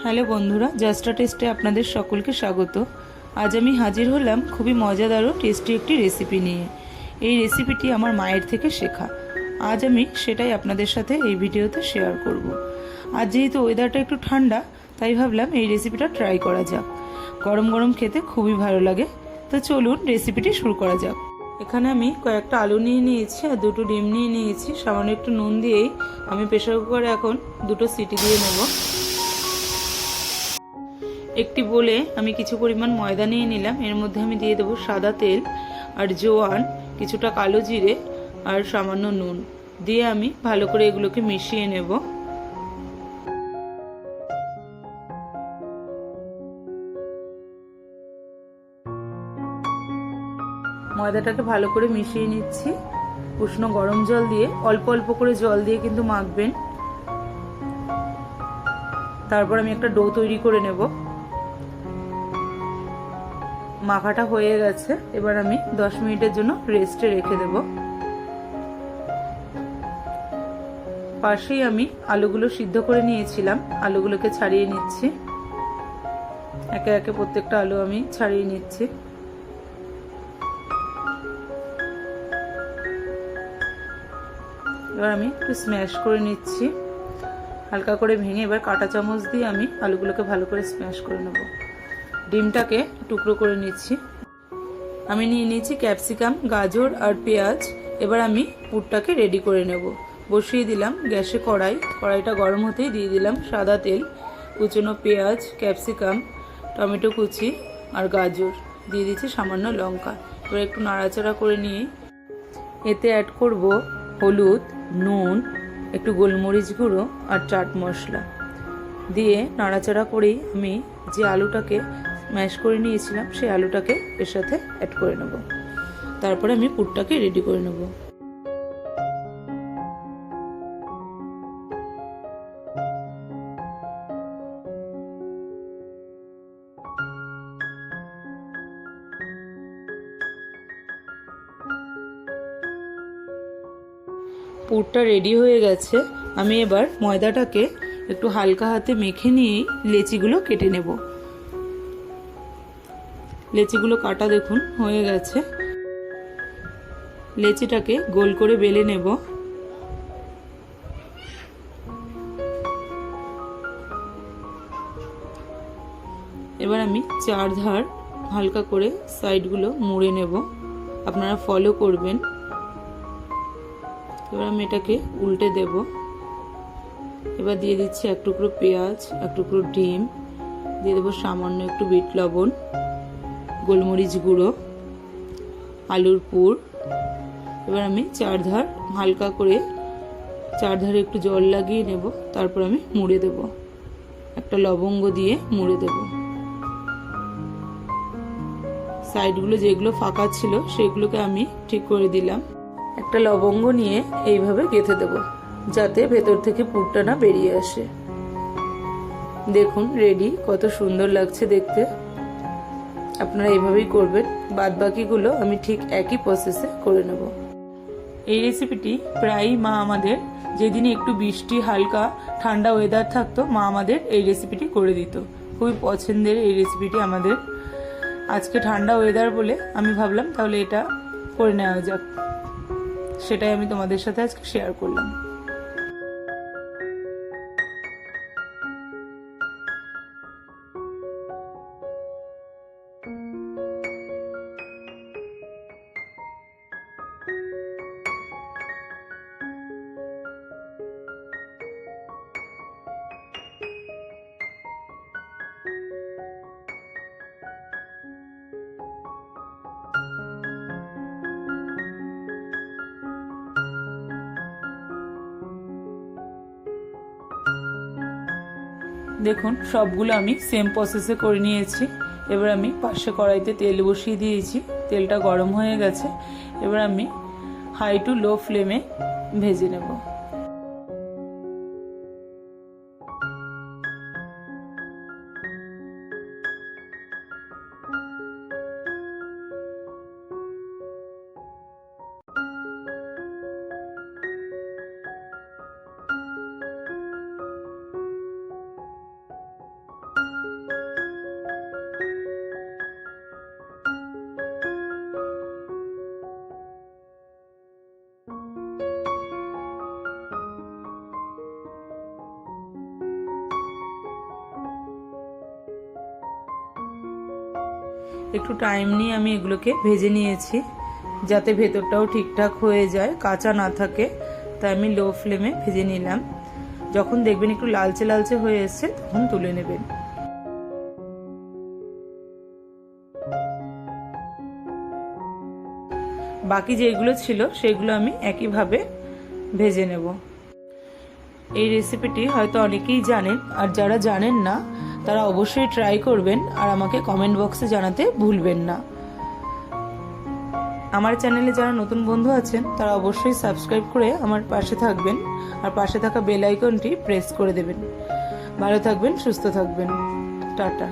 Hello বন্ধুরা, জাস্টা টেস্টে আপনাদের সকলকে স্বাগত। আজ আমি হাজির হলাম খুবই মজাদার ও টেস্টি একটি রেসিপি নিয়ে। এই রেসিপিটি আমার মায়ের থেকে শেখা। আজ আমি সেটাই আপনাদের সাথে এই ভিডিওতে শেয়ার করব। আজ যেহেতু ওয়েদারটা একটু ঠান্ডা, তাই ভাবলাম এই রেসিপিটা ট্রাই করা যাক। গরম গরম খেতে খুবই ভালো লাগে। তো চলুন রেসিপিটি শুরু করা যাক। এখানে আমি কয়েকটা আলু নিয়ে নিয়েছি আর দুটো ডিম নিয়ে নিয়েছি। সামান্য একটু নুন দিয়েই আমি প্রেসার কুকারে এখন দুটো সিটি দিয়ে নেব। একটি বলে আমি কিছু পরিমাণ ময়দা নিয়ে নিলাম। এর মধ্যে আমি দিয়ে দেবো সাদা তেল আর জোয়ান, কিছুটা কালো জিরে আর সামান্য নুন দিয়ে আমি ভালো করে এগুলোকে মিশিয়ে নেব। ময়দাটাকে ভালো করে মিশিয়ে নিচ্ছি। উষ্ণ গরম জল দিয়ে অল্প অল্প করে জল দিয়ে কিন্তু মাখবেন। তারপর আমি একটা ডো তৈরি করে নেব। মাখাটা হয়ে গেছে, এবার আমি 10 মিনিটের জন্য রেস্টে রেখে দেব। পাশেই আমি আলুগুলো সিদ্ধ করে নিয়েছিলাম, আলুগুলোকে ছাড়িয়ে নিচ্ছি। একে একে প্রত্যেকটা আলু আমি ছাড়িয়ে নিচ্ছি। এবার আমি একটু স্ম্যাশ করে নিচ্ছি, হালকা করে ভেঙে। এবার কাঁটা চামচ দিয়ে আমি আলুগুলোকে ভালো করে স্ম্যাশ করে নেব। ডিমটাকে টুকরো করে নিচ্ছি। আমি নিয়ে নিয়েছি ক্যাপসিকাম, গাজর আর পেঁয়াজ। এবার আমি পুরটাকে রেডি করে নেব। বসিয়ে দিলাম গ্যাসে কড়াইটা গরম হতেই দিয়ে দিলাম সাদা তেল, কুচনো পেঁয়াজ, ক্যাপসিকাম, টমেটো কুচি আর গাজর, দিয়ে দিচ্ছি সামান্য লঙ্কা। এবার একটু নাড়াচাড়া করে নিয়ে এতে অ্যাড করব হলুদ, নুন, একটু গোলমরিচ গুঁড়ো আর চাট মশলা দিয়ে নাড়াচাড়া করেই আমি যে আলুটাকে ম্যাশ করে নিয়েছিলাম সেই আলুটাকে এর সাথে অ্যাড করে নেব। তারপরে আমি পুরটাকে রেডি করে নেব। পুরটা রেডি হয়ে গেছে। আমি এবার ময়দাটাকে একটু হালকা হাতে মেখে নিয়েই লেচিগুলো কেটে নেব। লেচিগুলো কাটা দেখুন হয়ে গেছে। লেচিটাকে গোল করে বেলে নেব। এবার আমি চার ধার হালকা করে সাইডগুলো মুড়ে নেব। আপনারা ফলো করবেন। এবার আমি এটাকে উল্টে দেব। এবার দিয়ে দিচ্ছি এক টুকরো পেঁয়াজ, এক টুকরো ডিম, দিয়ে দেবো সামান্য একটু বিট লবণ, গোলমরিচ গুঁড়ো, আলুর পুর। এবার আমি চার ধার হালকা করে চার ধারে একটু জল লাগিয়ে নেব। তারপর আমি মুড়ে দেব। একটা লবঙ্গ দিয়ে মুড়ে দেব। সাইডগুলো যেগুলো ফাঁকা ছিল সেগুলোকে আমি ঠিক করে দিলাম। একটা লবঙ্গ নিয়ে এইভাবে গেঁথে দেব, যাতে ভেতর থেকে পুরটা না বেরিয়ে আসে। দেখুন রেডি, কত সুন্দর লাগছে দেখতে। আপনারা এইভাবেই করবেন। বাদ বাকিগুলো আমি ঠিক একই প্রসেসে করে নেব। এই রেসিপিটি প্রায়ই মা আমাদের, যেদিনে একটু বৃষ্টি হালকা ঠান্ডা ওয়েদার থাকতো, মা আমাদের এই রেসিপিটি করে দিত। খুবই পছন্দের এই রেসিপিটি আমাদের। আজকে ঠান্ডা ওয়েদার বলে আমি ভাবলাম তাহলে এটা করে নেওয়া যাক। সেটাই আমি তোমাদের সাথে আজকে শেয়ার করলাম। দেখুন সবগুলো আমি সেম প্রসেসে করে নিয়েছি। এবার আমি পাশে কড়াইতে তেল বসিয়ে দিয়েছি। তেলটা গরম হয়ে গেছে। এবার আমি হাই টু লো ফ্লেমে ভেজে নেব। একটু টাইম নিয়ে আমি এগুলোকে ভেজে নিয়েছি, যাতে ভেতরটাও ঠিকঠাক হয়ে যায়, কাঁচা না থাকে। তাই আমি লো ফ্লেমে ভেজে নিলাম। যখন দেখবেন একটু লালচে লালচে হয়ে এসছে তখন তুলে নেবেন। বাকি যেগুলো ছিল সেগুলো আমি একইভাবে ভেজে নেব। এই রেসিপিটি হয়তো অনেকেই জানেন, আর যারা জানেন না তারা অবশ্যই ট্রাই করবেন আর আমাকে কমেন্ট বক্সে জানাতে ভুলবেন না। আমার চ্যানেলে যারা নতুন বন্ধু আছেন তারা অবশ্যই সাবস্ক্রাইব করে আমার পাশে থাকবেন আর পাশে থাকা বেল আইকনটি প্রেস করে দেবেন। ভালো থাকবেন, সুস্থ থাকবেন। টাটা।